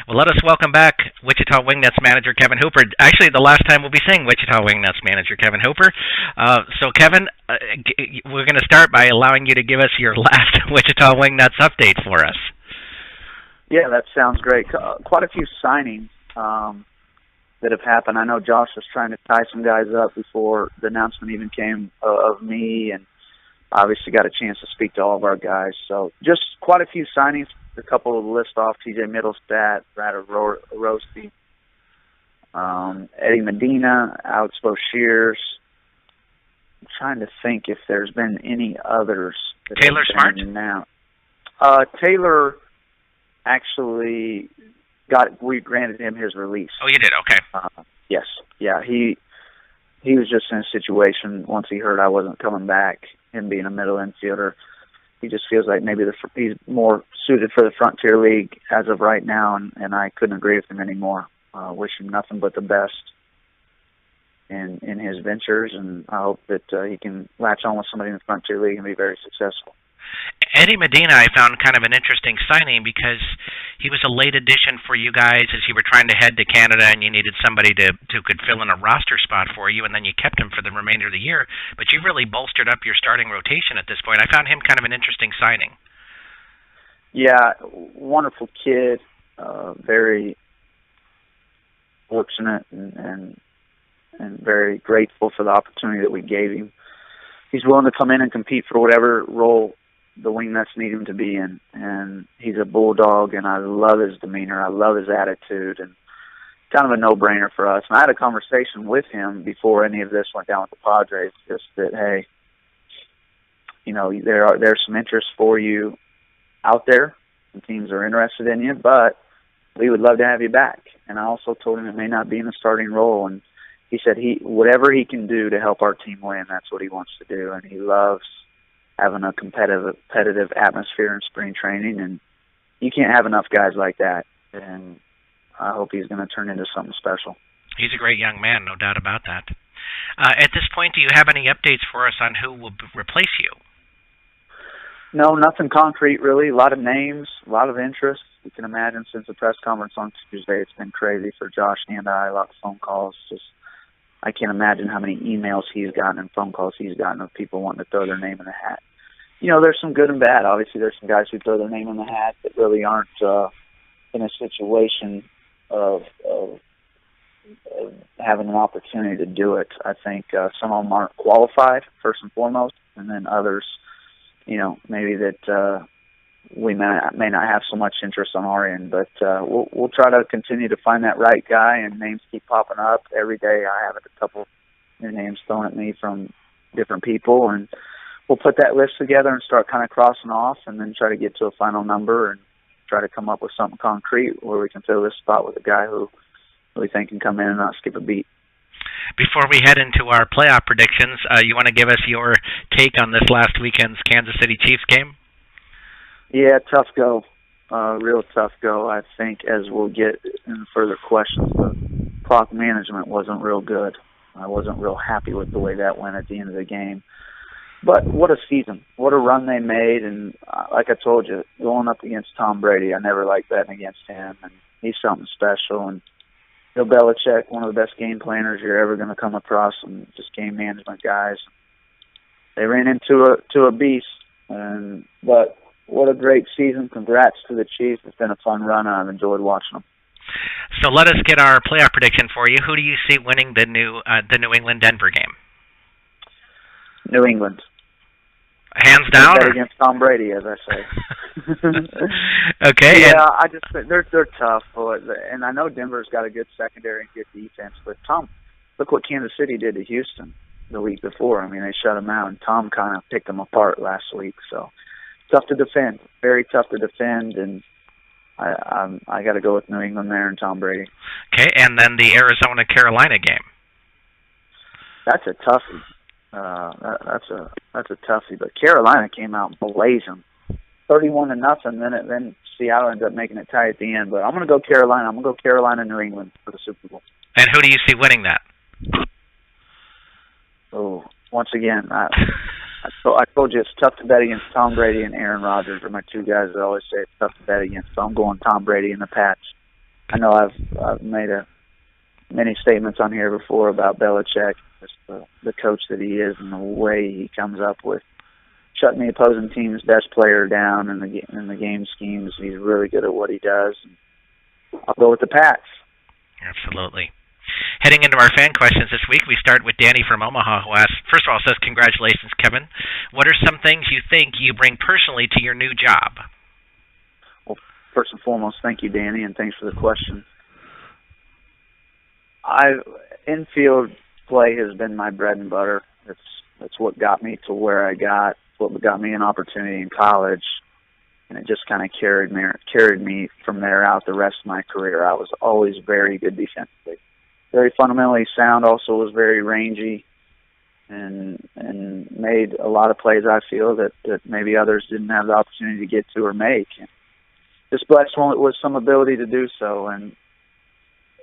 Well, let us welcome back Wichita Wingnuts manager Kevin Hooper. Actually, the last time we'll be seeing Wichita Wingnuts manager Kevin Hooper. So, Kevin, we're going to start by allowing you to give us your last Wichita Wingnuts update for us. Yeah, that sounds great. Quite a few signings that have happened. I know Josh was trying to tie some guys up before the announcement even came of me, and obviously got a chance to speak to all of our guys. So just quite a few signings. A couple of list off: T.J. Middlestat, Brad Orosty, Eddie Medina, Alex Boshears. I'm trying to think if there's been any others. Taylor Smart? Now. Taylor actually we granted him his release. Oh, you did? Okay. Yes. Yeah, he was just in a situation once he heard I wasn't coming back, him being a middle infielder. He just feels like maybe he's more suited for the Frontier League as of right now, and I couldn't agree with him anymore. Wish him nothing but the best in his ventures, and I hope that he can latch on with somebody in the Frontier League and be very successful. Eddie Medina I found kind of an interesting signing because he was a late addition for you guys as you were trying to head to Canada and you needed somebody who could fill in a roster spot for you, and then you kept him for the remainder of the year. But you really bolstered up your starting rotation at this point. I found him kind of an interesting signing. Yeah, wonderful kid, very fortunate and very grateful for the opportunity that we gave him. He's willing to come in and compete for whatever role the Wingnuts need him to be in, and he's a bulldog, and I love his demeanor. I love his attitude, and kind of a no-brainer for us. And I had a conversation with him before any of this went down with the Padres, just that, hey, you know, there's some interest for you out there, and teams are interested in you, but we would love to have you back. And I also told him it may not be in a starting role, and he said whatever he can do to help our team win, that's what he wants to do, and he loves having a competitive atmosphere in spring training, and you can't have enough guys like that, and I hope he's going to turn into something special. He's a great young man, no doubt about that. At this point, do you have any updates for us on who will replace you? No, nothing concrete, really. A lot of names, a lot of interest. You can imagine since the press conference on Tuesday, it's been crazy for Josh and I, a lot of phone calls. I can't imagine how many emails he's gotten and phone calls he's gotten of people wanting to throw their name in the hat. You know, there's some good and bad. Obviously, there's some guys who throw their name in the hat that really aren't in a situation of having an opportunity to do it. I think some of them aren't qualified, first and foremost, and then others, you know, maybe that we may not have so much interest on our end, but we'll try to continue to find that right guy, and names keep popping up. Every day I have a couple new names thrown at me from different people, and we'll put that list together and start kind of crossing off and then try to get to a final number and try to come up with something concrete where we can fill this spot with a guy who we think can come in and not skip a beat. Before we head into our playoff predictions, you want to give us your take on this last weekend's Kansas City Chiefs game? Yeah, tough go. Real tough go. I think as we'll get in further questions, the clock management wasn't real good. I wasn't real happy with the way that went at the end of the game. But what a season. What a run they made. And like I told you, going up against Tom Brady, I never liked betting against him. And he's something special. And Bill Belichick, one of the best game planners you're ever going to come across, and just game management guys. They ran into a beast. But what a great season. Congrats to the Chiefs. It's been a fun run, and I've enjoyed watching them. So let us get our playoff prediction for you. Who do you see winning the New England-Denver game? New England. Hands down? Bet against Tom Brady, as I say. Okay. Yeah, I just think they're tough. And I know Denver's got a good secondary and good defense, but look what Kansas City did to Houston the week before. I mean, they shut them out, and Tom kind of picked them apart last week, so tough to defend, very tough to defend, and I got to go with New England there and Tom Brady. Okay, and then the Arizona-Carolina game. That's a toughie. That's a toughie. But Carolina came out blazing, 31-0. Then Seattle ended up making it tie at the end. But I'm going to go Carolina. I'm going to go Carolina, New England for the Super Bowl. And who do you see winning that? Oh, once again, I told you it's tough to bet against Tom Brady and Aaron Rodgers are my two guys that I always say it's tough to bet against. So I'm going Tom Brady and the Pats. I know I've made many statements on here before about Belichick, just the coach that he is and the way he comes up with shutting the opposing team's best player down in the game schemes. He's really good at what he does. I'll go with the Pats. Absolutely. Heading into our fan questions this week, we start with Danny from Omaha, who asks, first of all, says, congratulations, Kevin. What are some things you think you bring personally to your new job? Well, first and foremost, thank you, Danny, and thanks for the question. Infield play has been my bread and butter. That's what got me to where I got. What got me an opportunity in college, and it just kind of carried me from there out the rest of my career. I was always very good defensively, very fundamentally sound. Also was very rangy, and made a lot of plays. I feel that maybe others didn't have the opportunity to get to or make. And just blessed with some ability to do so. And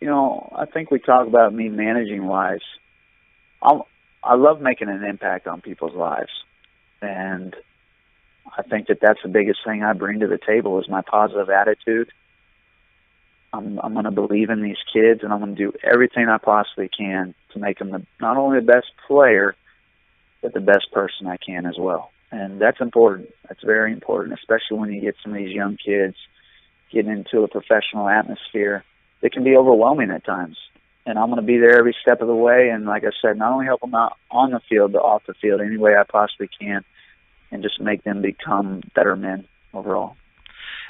I think we talk about me managing lives. I love making an impact on people's lives. And I think that's the biggest thing I bring to the table is my positive attitude. I'm going to believe in these kids, and I'm going to do everything I possibly can to make them not only the best player, but the best person I can as well. And that's important. That's very important, especially when you get some of these young kids getting into a professional atmosphere. It can be overwhelming at times. And I'm going to be there every step of the way. And like I said, not only help them out on the field, but off the field any way I possibly can, and just make them become better men overall.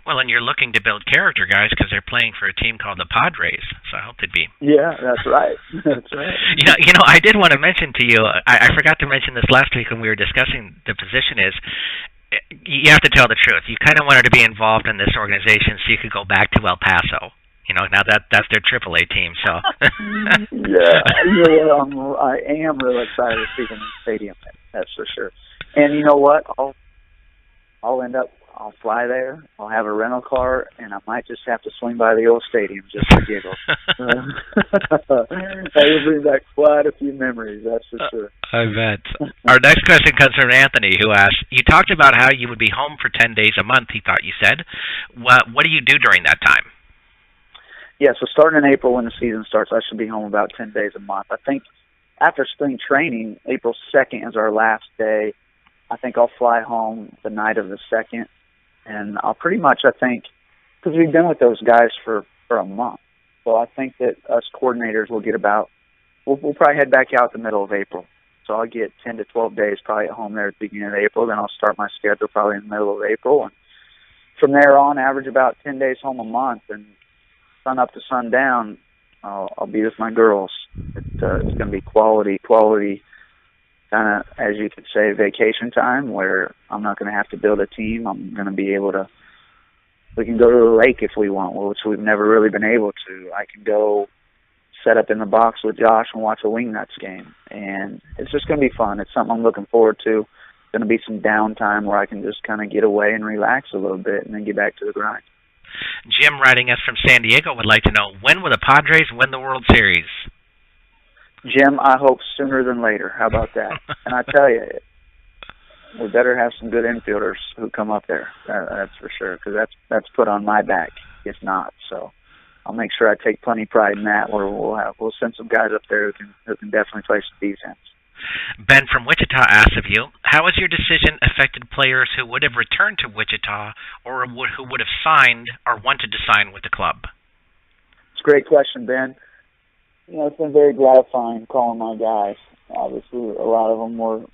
Well, and you're looking to build character, guys, because they're playing for a team called the Padres. So I hope they'd be. Yeah, that's right. That's right. I did want to mention to you, I forgot to mention this last week when we were discussing the position is, you have to tell the truth. You kind of wanted to be involved in this organization so you could go back to El Paso. Now that's their AAA team. So yeah, I am really excited to see them in the stadium. That's for sure. And you know what? I'll fly there. I'll have a rental car, and I might just have to swing by the old stadium just for giggles. That will bring back quite a few memories. That's for sure. I bet. Our next question comes from Anthony, who asked, you talked about how you would be home for 10 days a month, he thought you said. What do you do during that time? Yeah, so starting in April when the season starts, I should be home about 10 days a month. I think after spring training, April 2nd is our last day. I think I'll fly home the night of the 2nd, and I'll pretty much, I think, because we've been with those guys for a month, so I think that us coordinators will get we'll probably head back out the middle of April. So I'll get 10 to 12 days probably at home there at the beginning of April. Then I'll start my schedule probably in the middle of April, and from there on, average about 10 days home a month, and sun up to sundown, I'll be with my girls. It's going to be quality, kind of, as you could say, vacation time where I'm not going to have to build a team. I'm going to be able to, we can go to the lake if we want, which we've never really been able to. I can go set up in the box with Josh and watch a Wingnuts game. And it's just going to be fun. It's something I'm looking forward to. Going to be some downtime where I can just kind of get away and relax a little bit and then get back to the grind. Jim, writing us from San Diego, would like to know, when will the Padres win the World Series? Jim, I hope sooner than later. How about that? And I tell you, we better have some good infielders who come up there. That's for sure, because that's put on my back if not. So I'll make sure I take plenty of pride in that. Where we'll send some guys up there who can definitely play some defense. Ben from Wichita asks of you, how has your decision affected players who would have returned to Wichita or who would have signed or wanted to sign with the club? It's a great question, Ben. It's been very gratifying calling my guys. Obviously, a lot of them were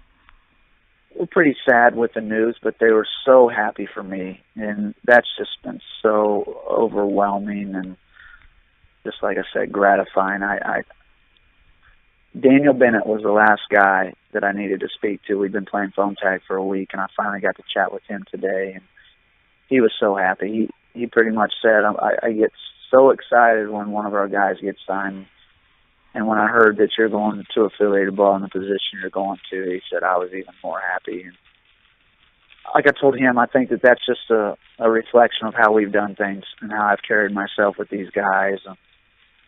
pretty sad with the news, but they were so happy for me, and that's just been so overwhelming and just like I said, gratifying. Daniel Bennett was the last guy that I needed to speak to. We'd been playing phone tag for a week, and I finally got to chat with him today, and he was so happy. He pretty much said, I get so excited when one of our guys gets signed, and when I heard that you're going to affiliated ball in the position you're going to, he said I was even more happy. And like I told him, I think that's just a reflection of how we've done things and how I've carried myself with these guys.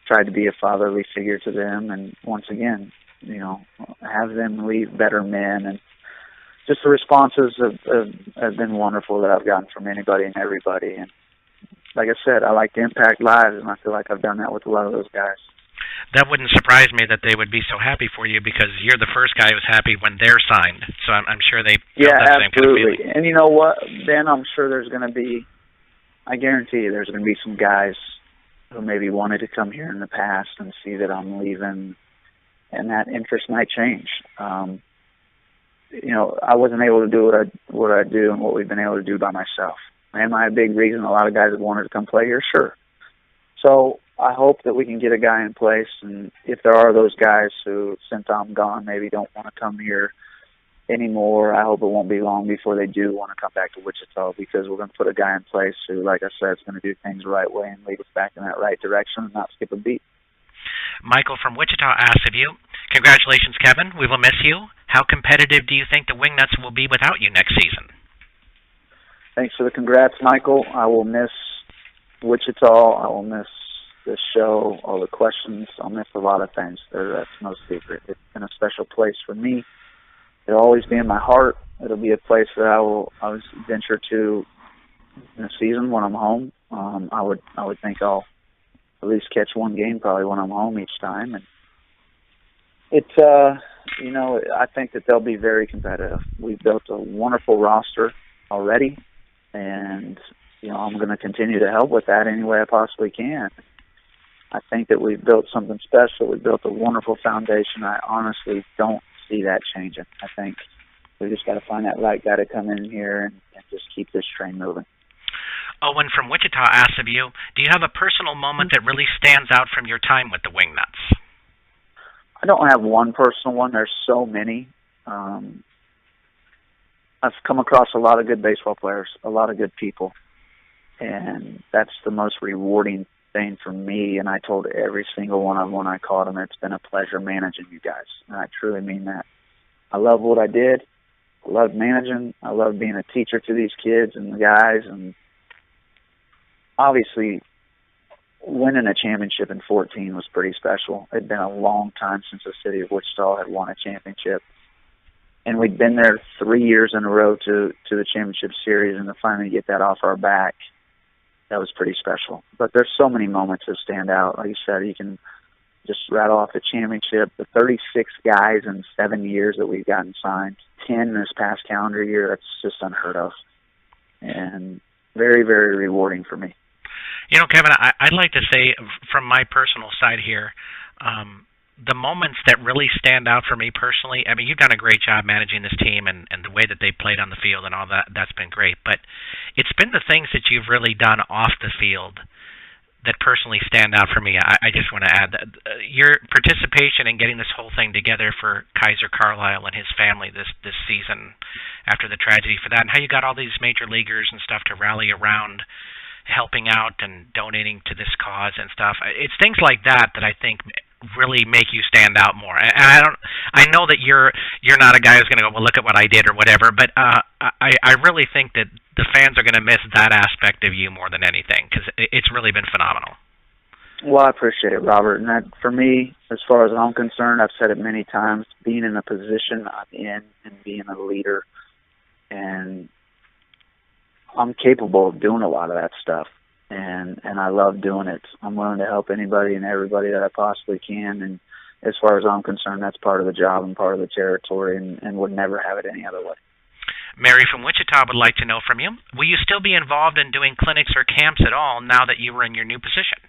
Tried to be a fatherly figure to them, and once again, have them leave better men. And just the responses have been wonderful that I've gotten from anybody and everybody. And like I said, I like to impact lives, and I feel like I've done that with a lot of those guys. That wouldn't surprise me that they would be so happy for you because you're the first guy who's happy when they're signed. So I'm sure they felt that same kind of feeling. And you know what? Then I'm sure there's going to be, I guarantee you, there's going to be some guys who maybe wanted to come here in the past and see that I'm leaving, and that interest might change. You know, I wasn't able to do what I do and what we've been able to do by myself. Am I a big reason a lot of guys have wanted to come play here? Sure. So I hope that we can get a guy in place, and if there are those guys who, since I'm gone, maybe don't want to come here anymore, I hope it won't be long before they do want to come back to Wichita, because we're going to put a guy in place who, like I said, is going to do things the right way and lead us back in that right direction and not skip a beat. Michael from Wichita asks of you, congratulations, Kevin. We will miss you. How competitive do you think the Wingnuts will be without you next season? Thanks for the congrats, Michael. I will miss Wichita. I will miss this show, all the questions. I'll miss a lot of things. That's no secret. It's been a special place for me. It'll always be in my heart. It'll be a place that I will always venture to in the season when I'm home. I would think I'll at least catch one game probably when I'm home each time. And it's you know, I think that they'll be very competitive. We've built a wonderful roster already, and you know, I'm going to continue to help with that any way I possibly can. I think that we've built something special. We've built a wonderful foundation. I honestly don't see that changing. I think we just got to find that right guy to come in here and just keep this train moving. Owen from Wichita asks of you, do you have a personal moment that really stands out from your time with the Wingnuts? I don't have one personal one. There's so many. I've come across a lot of good baseball players, a lot of good people, and that's the most rewarding thing for me. And I told every single one of them when I called them, it's been a pleasure managing you guys, and I truly mean that. I love what I did. I love managing. I love being a teacher to these kids and the guys, and obviously winning a championship in 2014 was pretty special. It had been a long time since the city of Wichita had won a championship. And we'd been there 3 years in a row to the championship series, and to finally get that off our back, that was pretty special. But there's so many moments that stand out. Like you said, you can just rattle off the championship, the 36 guys in 7 years that we've gotten signed, 10 this past calendar year. That's just unheard of. And very, very rewarding for me. You know, Kevin, I'd like to say from my personal side here, the moments that really stand out for me personally, I mean, you've done a great job managing this team and the way that they played on the field and all that, that's been great. But it's been the things that you've really done off the field that personally stand out for me. I just want to add that your participation in getting this whole thing together for Kaiser Carlisle and his family this season after the tragedy for that, and how you got all these major leaguers and stuff to rally around helping out and donating to this cause and stuff. It's things like that that I think really make you stand out more. And I know that you're not a guy who's going to go, well, look at what I did or whatever, but I really think that the fans are going to miss that aspect of you more than anything, because it's really been phenomenal. Well, I appreciate it, Robert. And that, for me, as far as I'm concerned, I've said it many times, being in the position I'm in and being a leader, and I'm capable of doing a lot of that stuff, and I love doing it. I'm willing to help anybody and everybody that I possibly can, and as far as I'm concerned, that's part of the job and part of the territory, and would never have it any other way. Mary from Wichita would like to know from you, will you still be involved in doing clinics or camps at all now that you were in your new position?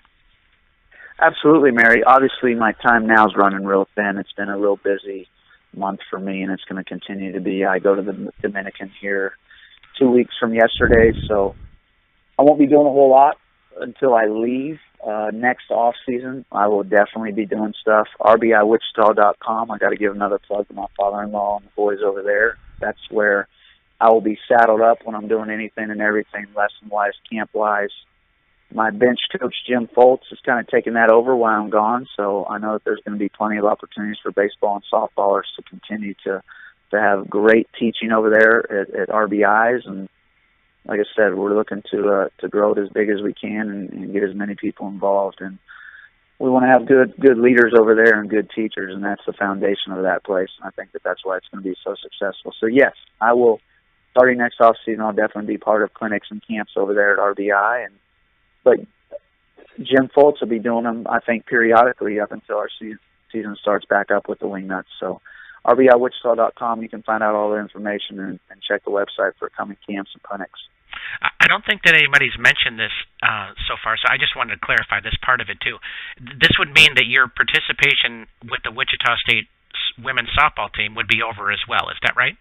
Absolutely, Mary. Obviously, my time now is running real thin. It's been a real busy month for me, and it's going to continue to be. I go to the Dominican here 2 weeks from yesterday, so I won't be doing a whole lot until I leave. Next off season, I will definitely be doing stuff. RBIWichita.com. I got to give another plug to my father-in-law and the boys over there. That's where I will be saddled up when I'm doing anything and everything, lesson-wise, camp-wise. My bench coach, Jim Foltz, is kind of taking that over while I'm gone, so I know that there's going to be plenty of opportunities for baseball and softballers to continue to have great teaching over there at RBIs. And like I said, we're looking to grow it as big as we can and get as many people involved. And we want to have good leaders over there and good teachers, and that's the foundation of that place. And I think that that's why it's going to be so successful. So, yes, I will, starting next off season, I'll definitely be part of clinics and camps over there at RBI, and but Jim Foltz will be doing them, I think, periodically up until our season starts back up with the Wingnuts. So RBIWichita.com, you can find out all the information and check the website for coming camps and clinics. I don't think that anybody's mentioned this so far, so I just wanted to clarify this part of it too. This would mean that your participation with the Wichita State women's softball team would be over as well. Is that right?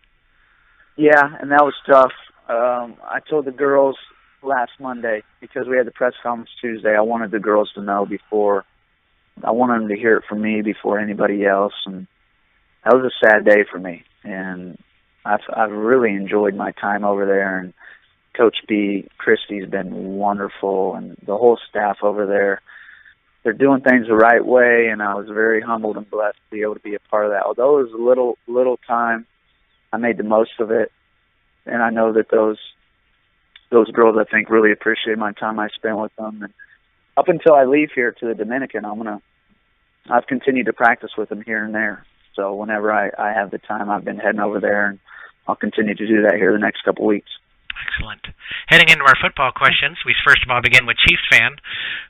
Yeah, and that was tough. I told the girls last Monday, because we had the press conference Tuesday, I wanted the girls to know before. I wanted them to hear it from me before anybody else, and that was a sad day for me. And I've really enjoyed my time over there, and Coach B, Christy's been wonderful, and the whole staff over there. They're doing things the right way, and I was very humbled and blessed to be able to be a part of that. Although it was little time, I made the most of it, and I know that those girls, I think, really appreciate my time I spent with them. And up until I leave here to the Dominican, I've continued to practice with them here and there. So whenever I have the time, I've been heading over there, and I'll continue to do that here the next couple of weeks. Excellent. Heading into our football questions, we first of all begin with Chiefs fan,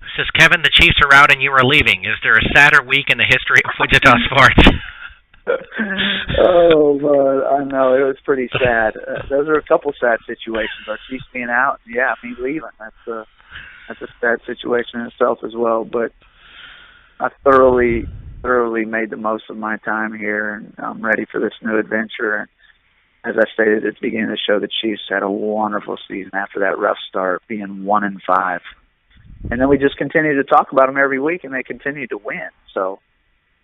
who says, Kevin, the Chiefs are out and you are leaving. Is there a sadder week in the history of Wichita sports? I know. It was pretty sad. Those are a couple sad situations. Our Chiefs being out, yeah, me leaving. That's a sad situation in itself as well. But I thoroughly made the most of my time here, and I'm ready for this new adventure. And as I stated at the beginning of the show, the Chiefs had a wonderful season after that rough start, being 1-5. And then we just continue to talk about them every week, and they continue to win. So,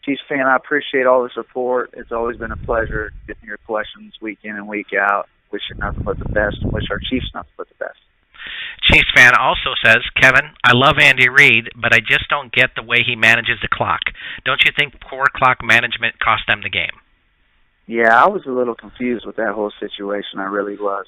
Chiefs fan, I appreciate all the support. It's always been a pleasure getting your questions week in and week out. Wish you nothing but the best, and wish our Chiefs nothing but the best. Chiefs fan also says, Kevin, I love Andy Reid, but I just don't get the way he manages the clock. Don't you think poor clock management cost them the game? Yeah, I was a little confused with that whole situation. I really was.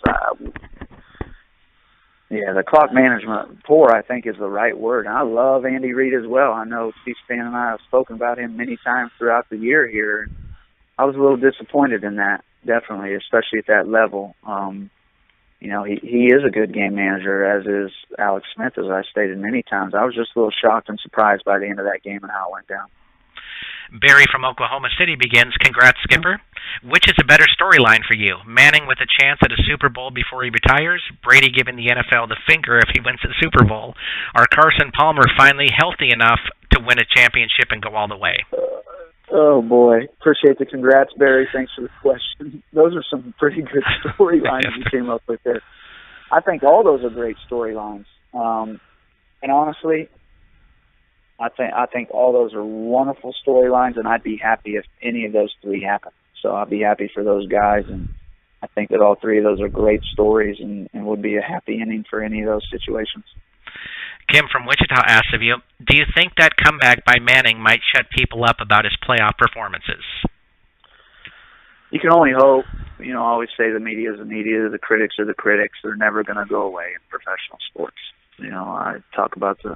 The clock management, poor, I think, is the right word. And I love Andy Reid as well. I know Chiefs fan and I have spoken about him many times throughout the year here. I was a little disappointed in that, definitely, especially at that level. He is a good game manager, as is Alex Smith, as I stated many times. I was just a little shocked and surprised by the end of that game and how it went down. Barry from Oklahoma City begins, congrats, Skipper. Which is a better storyline for you? Manning with a chance at a Super Bowl before he retires? Brady giving the NFL the finger if he wins the Super Bowl? Or Carson Palmer finally healthy enough to win a championship and go all the way? Oh, boy. Appreciate the congrats, Barry. Thanks for the question. Those are some pretty good storylines you came up with there. I think all those are great storylines. And honestly, I think all those are wonderful storylines, and I'd be happy if any of those three happen. So I'd be happy for those guys, and I think that all three of those are great stories and would be a happy ending for any of those situations. Kim from Wichita asks of you, do you think that comeback by Manning might shut people up about his playoff performances? You can only hope. I always say the media is the media, the critics are the critics. They're never going to go away in professional sports. I talk about the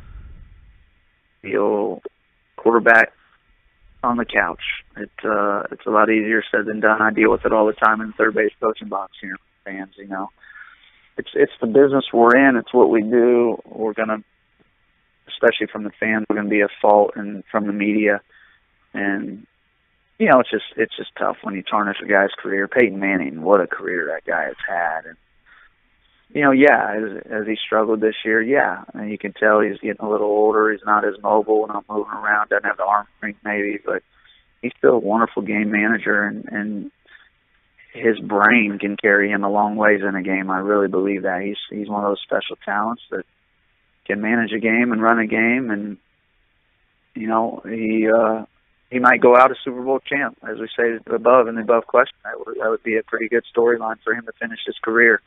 old quarterback on the couch. It's a lot easier said than done. I deal with it all the time in the third base coaching box here, fans. It's the business we're in. It's what we do. We're gonna, especially from the fans, we're gonna be at fault, and from the media. And it's just tough when you tarnish a guy's career. Peyton Manning, what a career that guy has had. And as he struggled this year, and you can tell he's getting a little older. He's not as mobile, not moving around, doesn't have the arm strength maybe, but he's still a wonderful game manager, and his brain can carry him a long ways in a game. I really believe that. He's one of those special talents that can manage a game and run a game, and he might go out a Super Bowl champ, as we say above in the above question. That would be a pretty good storyline for him to finish his career.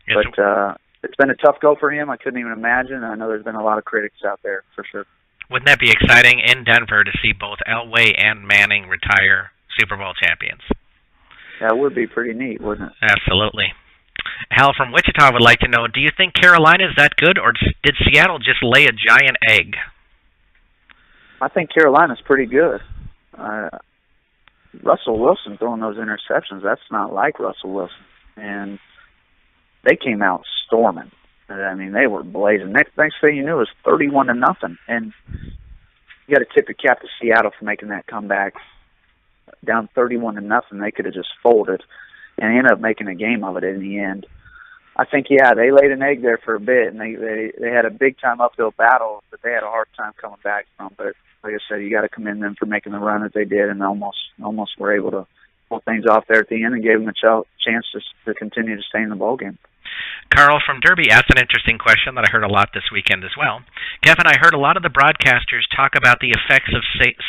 Yes. But it's been a tough go for him. I couldn't even imagine. I know there's been a lot of critics out there, for sure. Wouldn't that be exciting in Denver to see both Elway and Manning retire Super Bowl champions? That would be pretty neat, wouldn't it? Absolutely. Hal from Wichita would like to know, do you think Carolina's that good, or did Seattle just lay a giant egg? I think Carolina's pretty good. Russell Wilson throwing those interceptions, that's not like Russell Wilson. And they came out storming. I mean, they were blazing. Next thing you knew, it was 31-0, and you got to tip your cap to Seattle for making that comeback. Down 31-0, they could have just folded and ended up making a game of it in the end. I think, yeah, they laid an egg there for a bit, and they had a big-time uphill battle that they had a hard time coming back from. But like I said, you got to commend them for making the run that they did, and almost were able to pull things off there at the end and gave them a chance to continue to stay in the ballgame. Carl from Derby asked an interesting question that I heard a lot this weekend as well. Kevin, I heard a lot of the broadcasters talk about the effects of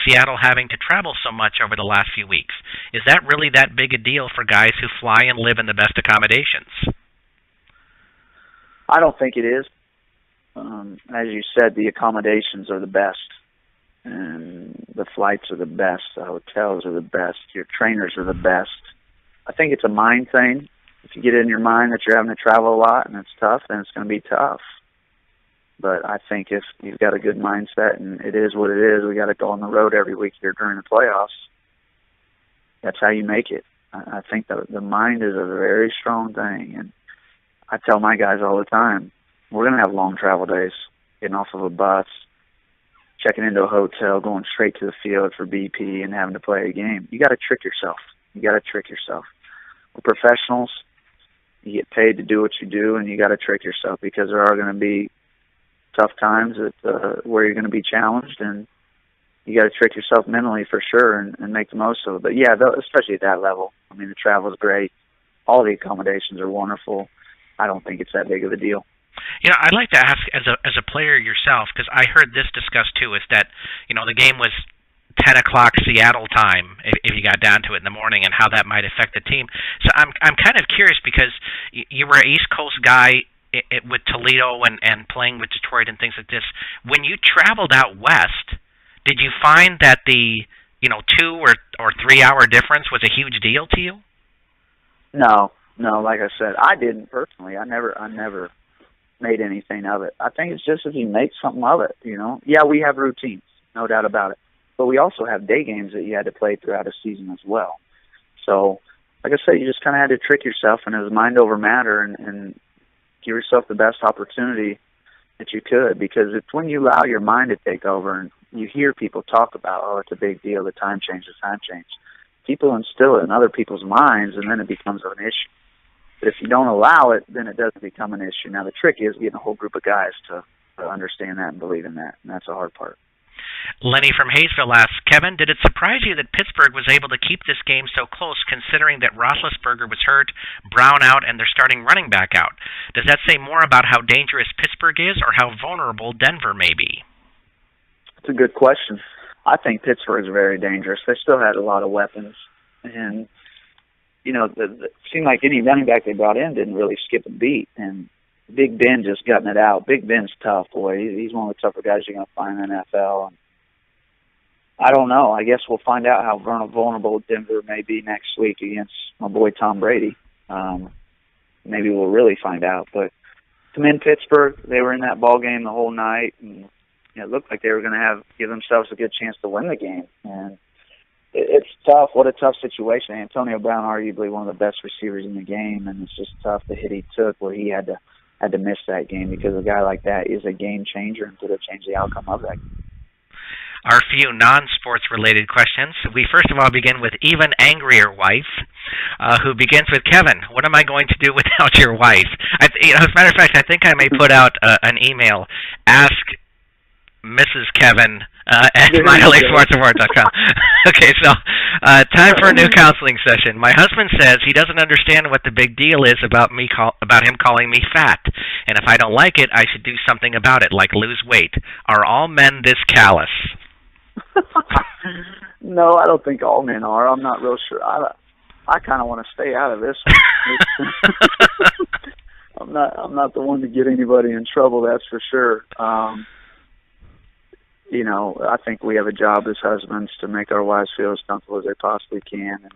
Seattle having to travel so much over the last few weeks. Is that really that big a deal for guys who fly and live in the best accommodations? I don't think it is. As you said, the accommodations are the best, and the flights are the best, the hotels are the best, your trainers are the best. I think it's a mind thing. If you get it in your mind that you're having to travel a lot and it's tough, then it's going to be tough. But I think if you've got a good mindset and it is what it is, we got to go on the road every week here during the playoffs. That's how you make it. I think the mind is a very strong thing. And I tell my guys all the time, we're going to have long travel days, getting off of a bus, checking into a hotel, going straight to the field for BP and having to play a game. You got to trick yourself. We're professionals. You get paid to do what you do, and you got to trick yourself because there are going to be tough times where you're going to be challenged, and you got to trick yourself mentally for sure and make the most of it. But yeah, especially at that level. I mean, the travel is great. All the accommodations are wonderful. I don't think it's that big of a deal. You know, I'd like to ask as a player yourself, because I heard this discussed too, is that, you know, the game was 10 o'clock Seattle time if you got down to it in the morning, and how that might affect the team. So I'm kind of curious because you were an East Coast guy with Toledo and playing with Detroit and things like this. When you traveled out west, did you find that the 2 or 3 hour difference was a huge deal to you? No, like I said, I didn't personally. I never made anything of it. I think it's just if you make something of it, you know. Yeah, we have routines, no doubt about it. But we also have day games that you had to play throughout a season as well. So, like I said, you just kind of had to trick yourself, and it was mind over matter, and give yourself the best opportunity that you could. Because it's when you allow your mind to take over, and you hear people talk about, oh, it's a big deal, the time change. People instill it in other people's minds, and then it becomes an issue. But if you don't allow it, then it doesn't become an issue. Now, the trick is getting a whole group of guys to understand that and believe in that, and that's the hard part. Lenny from Hayesville asks, Kevin, did it surprise you that Pittsburgh was able to keep this game so close, considering that Roethlisberger was hurt, Brown out, and they're starting running back out? Does that say more about how dangerous Pittsburgh is or how vulnerable Denver may be? It's a good question. I think Pittsburgh is very dangerous. They still had a lot of weapons. And, you know, it seemed like any running back they brought in didn't really skip a beat. And Big Ben just gutting it out. Big Ben's tough, boy. He's one of the tougher guys you're going to find in the NFL. And I don't know. I guess we'll find out how vulnerable Denver may be next week against my boy Tom Brady. Maybe we'll really find out. But commend Pittsburgh. They were in that ball game the whole night, and it looked like they were going to give themselves a good chance to win the game. And it's tough. What a tough situation. Antonio Brown, arguably one of the best receivers in the game, and it's just tough the hit he took where he had to miss that game, because a guy like that is a game changer and could have changed the outcome of that game. Our few non-sports related questions. We first of all begin with even angrier wife, who begins with, Kevin, what am I going to do without your wife? As a matter of fact, I think I may put out an email, ask Mrs. Kevin at minorleaguesportsawards.com. Okay, so time for a new counseling session. My husband says he doesn't understand what the big deal is about him calling me fat, and if I don't like it, I should do something about it, like lose weight. Are all men this callous? No, I don't think all men are. I'm not real sure. I kind of want to stay out of this one. I'm not the one to get anybody in trouble, that's for sure. You know, I think we have a job as husbands to make our wives feel as comfortable as they possibly can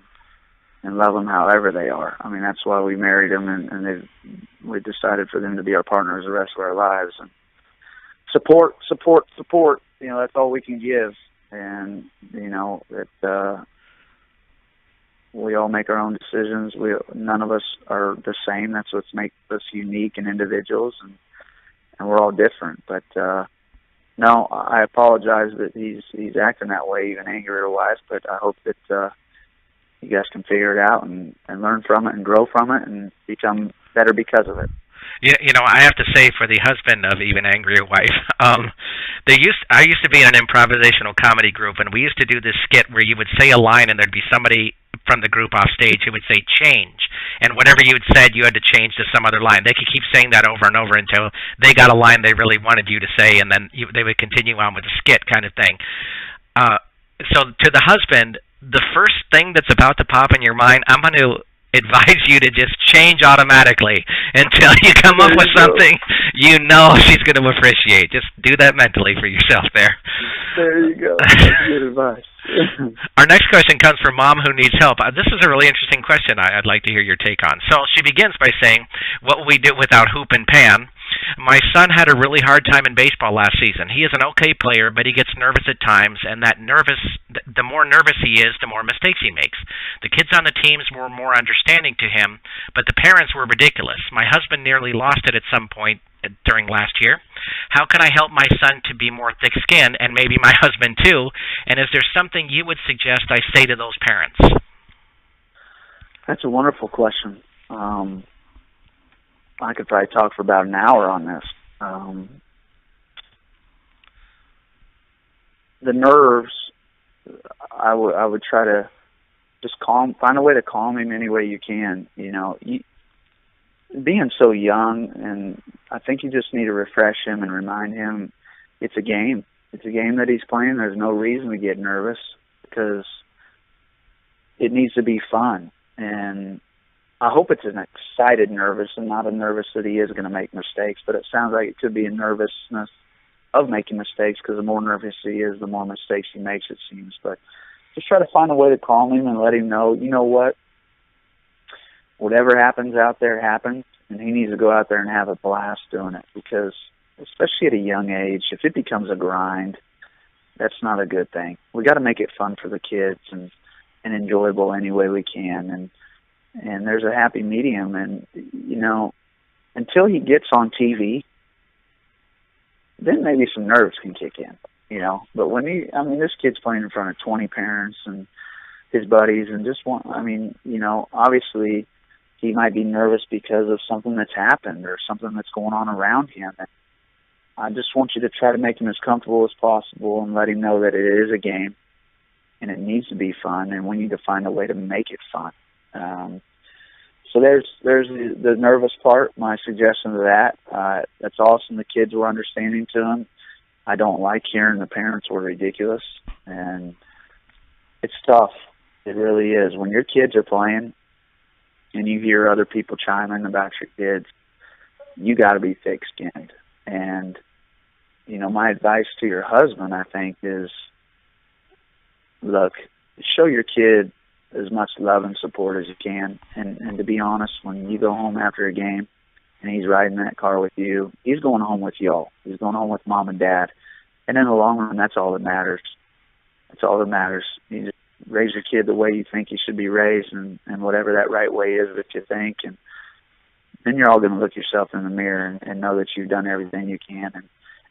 and love them however they are. I mean, that's why we married them, and we decided for them to be our partners the rest of our lives. And support. You know, that's all we can give. And, you know, we all make our own decisions. None of us are the same. That's what makes us unique and individuals. And and we're all different. But no, I apologize that he's acting that way, even anger-wise. But I hope that you guys can figure it out and learn from it and grow from it and become better because of it. You know, I have to say, for the husband of even angrier wife, I used to be in an improvisational comedy group, and we used to do this skit where you would say a line, and there'd be somebody from the group off stage who would say change, and whatever you had said, you had to change to some other line. They could keep saying that over and over until they got a line they really wanted you to say, and then they would continue on with the skit kind of thing. So to the husband, the first thing that's about to pop in your mind, I'm going to advise you to just change automatically until you come up with something you know she's going to appreciate. Just do that mentally for yourself there. There you go. That's good advice. Our next question comes from Mom who needs help. This is a really interesting question I'd like to hear your take on. So she begins by saying, what will we do without Hoop and Pan? My son had a really hard time in baseball last season. He is an okay player, but he gets nervous at times, and the more nervous he is, the more mistakes he makes. The kids on the teams were more understanding to him, but the parents were ridiculous. My husband nearly lost it at some point during last year. How can I help my son to be more thick-skinned, and maybe my husband too? And is there something you would suggest I say to those parents? That's a wonderful question. I could probably talk for about an hour on this. The nerves, I would try to just find a way to calm him any way you can. You know, being so young, and I think you just need to refresh him and remind him it's a game. It's a game that he's playing. There's no reason to get nervous because it needs to be fun. And I hope it's an excited nervous and not a nervous that he is going to make mistakes, but it sounds like it could be a nervousness of making mistakes because the more nervous he is, the more mistakes he makes, it seems. But just try to find a way to calm him and let him know, you know what, whatever happens out there happens, and he needs to go out there and have a blast doing it because, especially at a young age, if it becomes a grind, that's not a good thing. We got to make it fun for the kids and enjoyable any way we can, and there's a happy medium. And, you know, until he gets on TV, then maybe some nerves can kick in, you know. But this kid's playing in front of 20 parents and his buddies and obviously he might be nervous because of something that's happened or something that's going on around him. And I just want you to try to make him as comfortable as possible and let him know that it is a game and it needs to be fun, and we need to find a way to make it fun. So there's the nervous part, my suggestion to that. That's awesome. The kids were understanding to him. I don't like hearing the parents were ridiculous, and it's tough. It really is. When your kids are playing and you hear other people chiming about your kids, you got to be thick-skinned. And, you know, my advice to your husband, I think, is, look, show your kid as much love and support as you can. And to be honest, when you go home after a game and he's riding that car with you, he's going home with y'all. He's going home with mom and dad. And in the long run, that's all that matters. That's all that matters. You just raise your kid the way you think he should be raised, and whatever that right way is that you think. And then you're all going to look yourself in the mirror and know that you've done everything you can.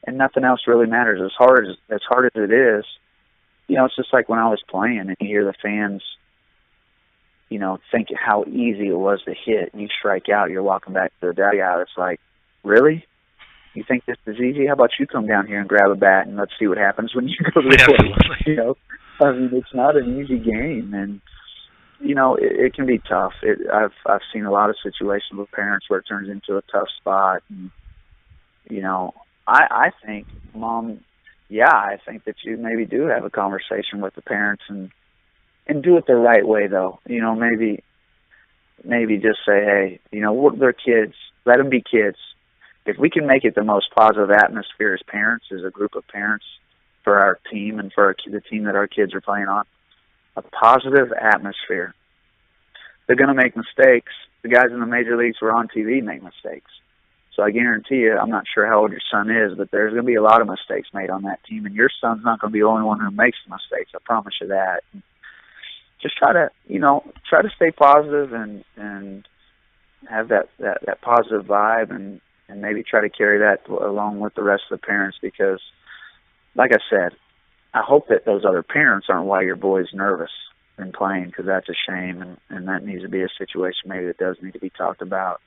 And nothing else really matters. As hard as it is, you know, it's just like when I was playing and you hear the fans, you know, think how easy it was to hit, and you strike out, you're walking back to the dugout. It's like, really? You think this is easy? How about you come down here and grab a bat and let's see what happens when you go to the plate? You know, I mean, it's not an easy game, and you know, it can be tough. I've seen a lot of situations with parents where it turns into a tough spot. And, you know, I think, Mom, I think that you maybe do have a conversation with the parents and do it the right way, though. You know, maybe just say, hey, you know, they're kids. Let them be kids. If we can make it the most positive atmosphere as parents, as a group of parents, for our team and for the team that our kids are playing on, a positive atmosphere. They're going to make mistakes. The guys in the major leagues who are on TV make mistakes. So I guarantee you, I'm not sure how old your son is, but there's going to be a lot of mistakes made on that team, and your son's not going to be the only one who makes the mistakes. I promise you that. Just try to stay positive and have that positive vibe, and and maybe try to carry that along with the rest of the parents, because, like I said, I hope that those other parents aren't why your boy's nervous in playing, because that's a shame, and that needs to be a situation maybe that does need to be talked about.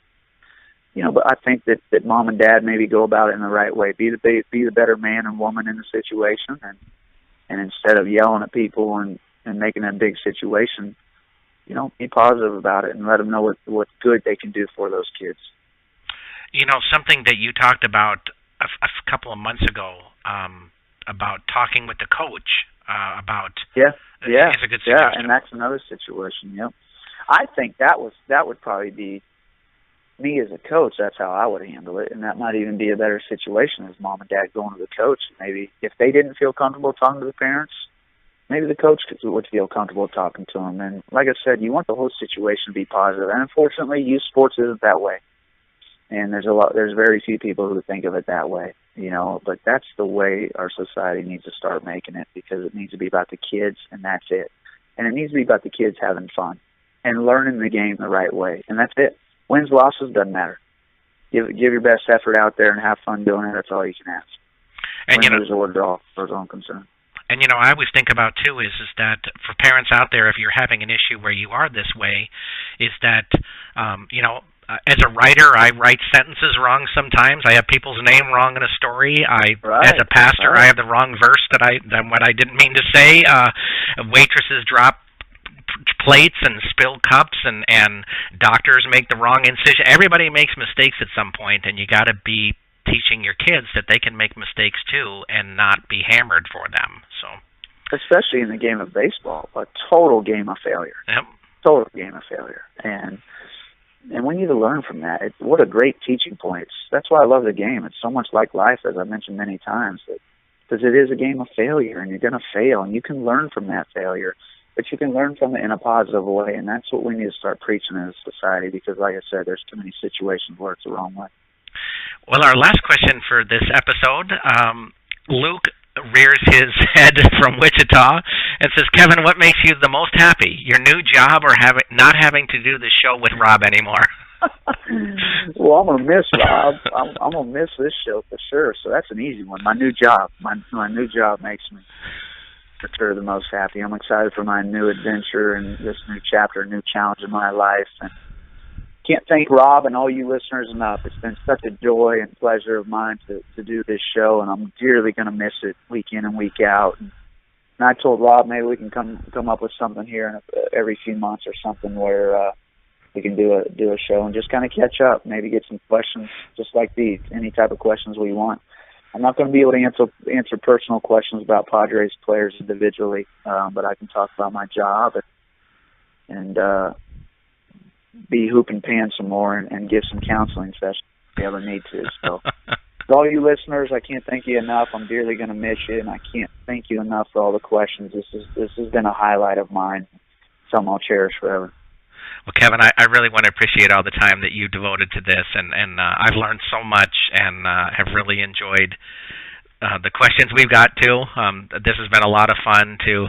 But I think that mom and dad maybe go about it in the right way. Be the better man and woman in the situation, and instead of yelling at people and making it a big situation, be positive about it and let them know what good they can do for those kids. Something that you talked about a couple of months ago, about talking with the coach about is a good suggestion. Yeah, and that's another situation. Yep, I think that would probably be me as a coach. That's how I would handle it, and that might even be a better situation as mom and dad going to the coach. Maybe if they didn't feel comfortable talking to the parents, maybe the coach would feel comfortable talking to them. And like I said, you want the whole situation to be positive. And unfortunately, youth sports isn't that way. And there's very few people who think of it that way, but that's the way our society needs to start making it, because it needs to be about the kids, and that's it. And it needs to be about the kids having fun and learning the game the right way, and that's it. Wins, losses, doesn't matter. Give your best effort out there and have fun doing it. That's all you can ask. And win, lose, or draw, as far as I'm concerned. And, I always think about, too, is that for parents out there, if you're having an issue where you are this way, is that, as a writer, I write sentences wrong sometimes. I have people's name wrong in a story. As a pastor, I have the wrong verse than what I didn't mean to say. Waitresses drop plates and spill cups, and doctors make the wrong incision. Everybody makes mistakes at some point, and you got to be teaching your kids that they can make mistakes too and not be hammered for them. So, especially in the game of baseball, a total game of failure. Yep. Total game of failure. And we need to learn from that. What a great teaching point. That's why I love the game. It's so much like life, as I mentioned many times, because it is a game of failure, and you're going to fail, and you can learn from that failure, but you can learn from it in a positive way, and that's what we need to start preaching as a society, because, like I said, there's too many situations where it's the wrong way. Well, our last question for this episode, Luke rears his head from Wichita and says, Kevin, what makes you the most happy? Your new job or not having to do the show with Rob anymore? Well, I'm going to miss Rob. I'm going to miss this show for sure. So that's an easy one. My new job. My new job makes me for sure the most happy. I'm excited for my new adventure and this new chapter, new challenge in my life. And can't thank Rob and all you listeners enough. It's been such a joy and pleasure of mine to do this show, and I'm dearly going to miss it week in and week out. And I told Rob maybe we can come up with something here every few months or something where we can do a show and just kind of catch up, maybe get some questions just like these, any type of questions we want. I'm not going to be able to answer personal questions about Padres players individually, but I can talk about my job and be hoop and pan some more and give some counseling sessions if you ever need to. So, to all you listeners, I can't thank you enough. I'm dearly going to miss you, and I can't thank you enough for all the questions. This has been a highlight of mine, something I'll cherish forever. Well, Kevin, I really want to appreciate all the time that you devoted to this, and I've learned so much and have really enjoyed the questions we've got, too. This has been a lot of fun to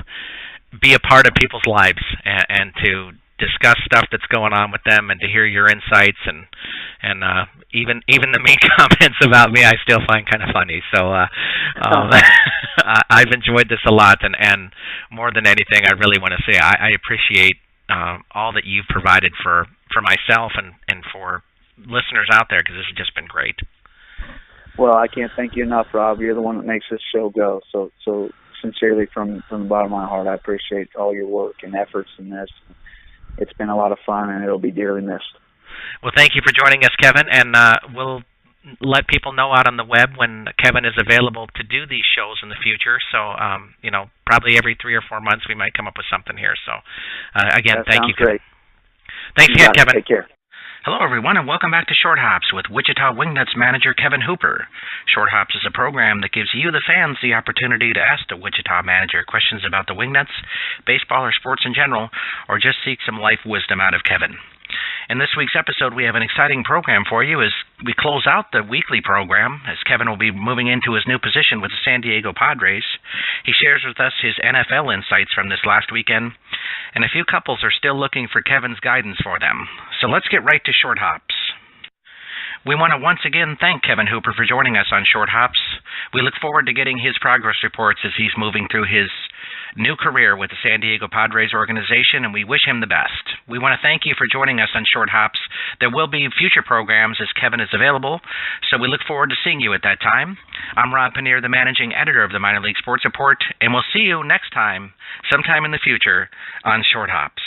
be a part of people's lives and to discuss stuff that's going on with them and to hear your insights and even the mean comments about me I still find kind of funny. So I've enjoyed this a lot, and more than anything, I really want to say I appreciate all that you've provided for myself and for listeners out there, because this has just been great. Well, I can't thank you enough, Rob. You're the one that makes this show go. So sincerely, from the bottom of my heart, I appreciate all your work and efforts in this. It's been a lot of fun, and it'll be dearly missed. Well, thank you for joining us, Kevin, and we'll let people know out on the web when Kevin is available to do these shows in the future. So, probably every 3 or 4 months we might come up with something here. So, again, thank you, Kevin. Thanks again, Kevin. Take care. Hello, everyone, and welcome back to Short Hops with Wichita Wingnuts manager Kevin Hooper. Short Hops is a program that gives you, the fans, the opportunity to ask the Wichita manager questions about the Wingnuts, baseball, or sports in general, or just seek some life wisdom out of Kevin. In this week's episode, we have an exciting program for you as we close out the weekly program, as Kevin will be moving into his new position with the San Diego Padres. He shares with us his NFL insights from this last weekend, and a few couples are still looking for Kevin's guidance for them. So let's get right to Short Hops. We want to once again thank Kevin Hooper for joining us on Short Hops. We look forward to getting his progress reports as he's moving through his new career with the San Diego Padres organization, and we wish him the best. We want to thank you for joining us on Short Hops. There will be future programs as Kevin is available, so we look forward to seeing you at that time. I'm Rob Paneer, the managing editor of the Minor League Sports Report, and we'll see you next time, sometime in the future, on Short Hops.